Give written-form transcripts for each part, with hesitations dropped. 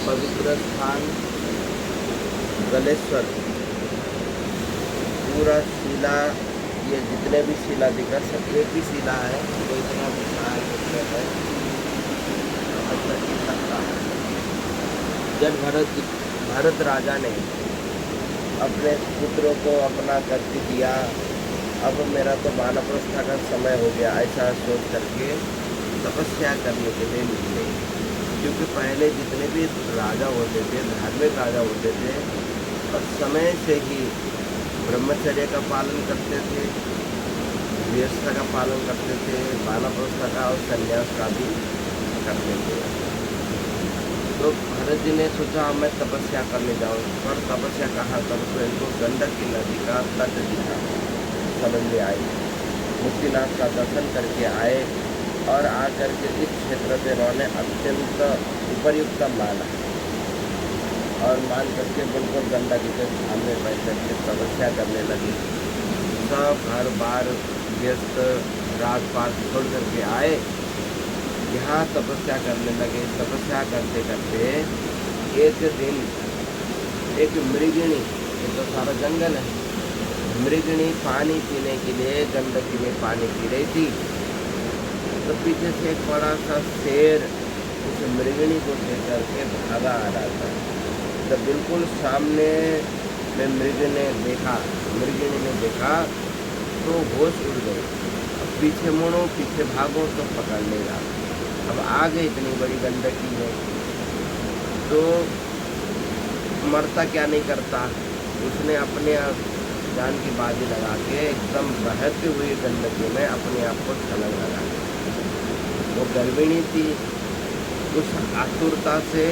पवित्र स्थान गलेश्वर पूरा शिला, ये जितने भी शिला दिखा सब एक ही शिला है, तो इतना विशाल है। जब भरत राजा ने अपने पुत्रों को अपना गद्दी दिया, अब मेरा तो वानप्रस्थ का समय हो गया, ऐसा सोच करके तपस्या करने के लिए निकले। क्योंकि पहले जितने भी राजा होते थे, धार्मिक राजा होते थे, और समय से ही ब्रह्मचर्य का पालन करते थे, गृहस्थ का पालन करते थे, वानप्रस्थ का और संन्यास का भी करते थे। तो भरत जी ने सोचा मैं तपस्या करने जाऊँ, पर तपस्या कहाँ करूँ, तो इनको गंडक की नदी का तट दिखा, समझ में आई। मुक्तिनाथ का दर्शन करके आए और आकर के इस क्षेत्र पे इन्होंने अत्यंत उपयुक्त माना और मान करके बिल्कुल गंडक के सामने बैठ करके तपस्या करने लगी। सब घर बार व्यस्त राजपाट छोड़ करके आए, यहाँ तपस्या करने लगे। तपस्या करते करते एक दिन एक मृगिणी, ये तो सारा जंगल है, मृगिणी पानी पीने के लिए गंडकी में पानी पी रही थी। तो पीछे से एक बड़ा सा शेर उस मृगिणी को देख करके भागा आ रहा था। तो बिल्कुल सामने में मृगिणी ने देखा तो होश उड़ गई। अब पीछे मुड़ो, पीछे भागो तो पकड़ लेगा। अब आ गई इतनी बड़ी गंडकी में, तो मरता क्या नहीं करता, उसने अपने जान की बाजी लगा के एकदम बहती हुई गंडकी में अपने आप को छलांग लगा दी। वो गर्भिणी थी, उस आतुरता से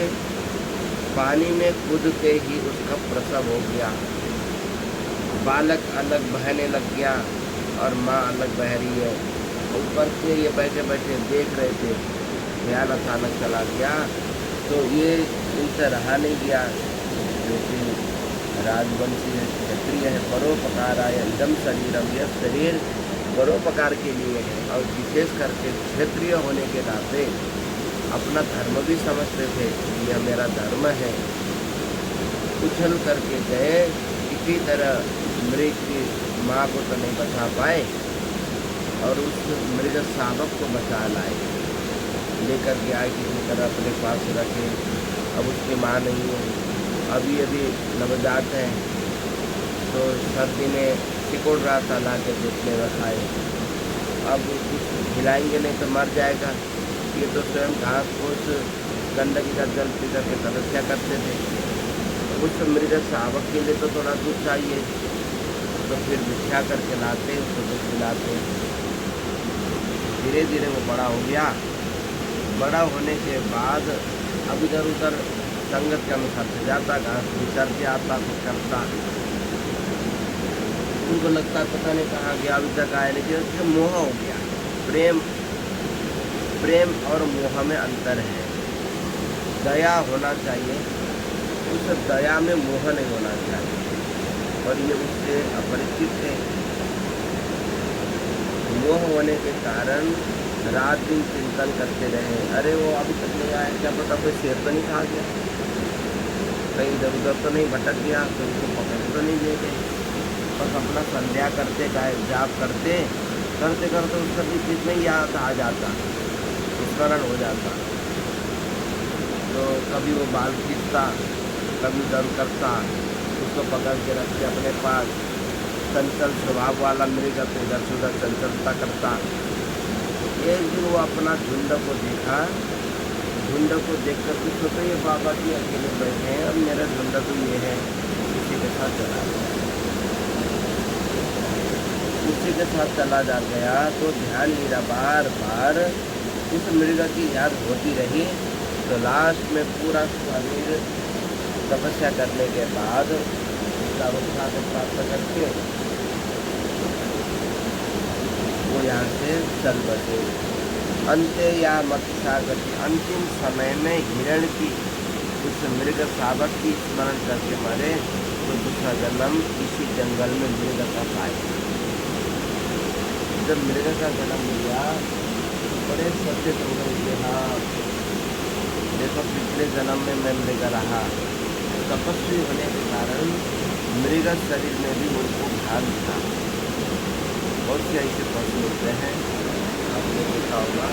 पानी में कूद के ही उसका प्रसव हो गया। बालक अलग बहने लग गया और माँ अलग बह रही है। ऊपर से ये बैठे बैठे देख रहे थे, ध्यान अचानक चला गया। तो ये इनसे रहा नहीं गया, क्योंकि राजवंशी है, क्षत्रिय है, परोपकार आय अंजम शरीरम, यह शरीर परोपकार के लिए है। और विशेष करके क्षत्रिय होने के नाते अपना धर्म भी समझते थे, यह मेरा धर्म है। उछल करके गए, किसी तरह मृग की माँ को तो नहीं बचा पाए और उस मृग शावक को बचा लाए, लेकर के आए किसी तरह अपने पास रखे। अब उसकी माँ नहीं है, अभी अभी नवजात है, तो सर्दी में सिकुड़ रहा था, ला के देखने में खाए। अब कुछ खिलाएंगे नहीं तो मर जाएगा। ये तो स्वयं घास फूस गंडकी का जल पी करके तपस्या करते थे। उस मृग शावक के लिए तो थोड़ा दूध चाहिए, तो फिर भिक्षा करके लाते, उसको दूध पिलाते। धीरे धीरे वो बड़ा हो गया। बड़ा होने के बाद अब इधर उधर संगत के अनुसार से जाता, घास भी चरते आता, कुछ करता। उनको लगता पता नहीं कहाँ गया, अभी तक आया, लेकिन उससे मोह हो गया। प्रेम और मोह में अंतर है। दया होना चाहिए, उस दया में मोह नहीं होना चाहिए, और ये उससे अपरिचित है। मोह होने के कारण रात दिन चिंतन करते रहे, अरे वो अभी तक नहीं आया, क्या पता कोई शेर तो नहीं खा गया, कहीं इधर उधर तो नहीं भटक गया, तो उसको पकड़ तो नहीं ले गए। बस अपना संध्या करते, जाप करते करते करते उसका भी चीज में याद आ जाता, स्मरण हो जाता। तो कभी वो बाल खींचता, कभी दम करता, उसको पकड़ के रखते अपने पास। चंचल स्वभाव वाला मृग अपने इधर से उधर चंचलता करता। एक दिन वो अपना झुंड को देखा, झुंड को देख कर के सोचा ये बाबा जी अकेले बैठे हैं, अब मेरा झुंड तो ये है, उसी के साथ चला गया। उसी के साथ चला जा गया तो ध्यान मेरा बार बार उस मृग की याद होती रही। तो लास्ट में पूरा शरीर तपस्या करने के बाद अवस्था को प्राप्त करके वो यहाँ से चल बसे। अंत्य या मत्स्यागति, अंतिम समय में हिरण की उस मृग शावक की स्मरण करके मरे तो दूसरा जन्म इसी जंगल में मृग का पाए। जब मृग का जन्म लिया तो बड़े सचेत हो गए कि हाँ देखो पिछले जन्म में मैं मृग रहा, तपस्वी होने के कारण मृग शरीर में भी मुझको ज्ञान था। बहुत से ऐसे पशु होते हैं, आपने देखा होगा।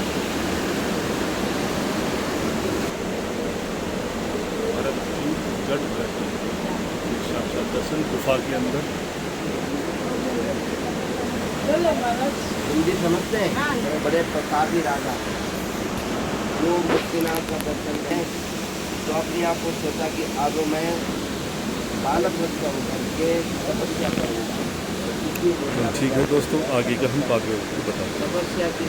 भारत की गढ़ साक्षात दर्शन गुफा के अंदर। हिंदी समझते हैं? बड़े प्रतापी राजा जो मुक्तिनाथ का दर्शन है, तो अपने आप को सोचा कि अब मैं बालक बच्चा होकर के तपस्या करूँगा। ठीक है दोस्तों, आगे का हम आगे बताते हैं। तपस्या की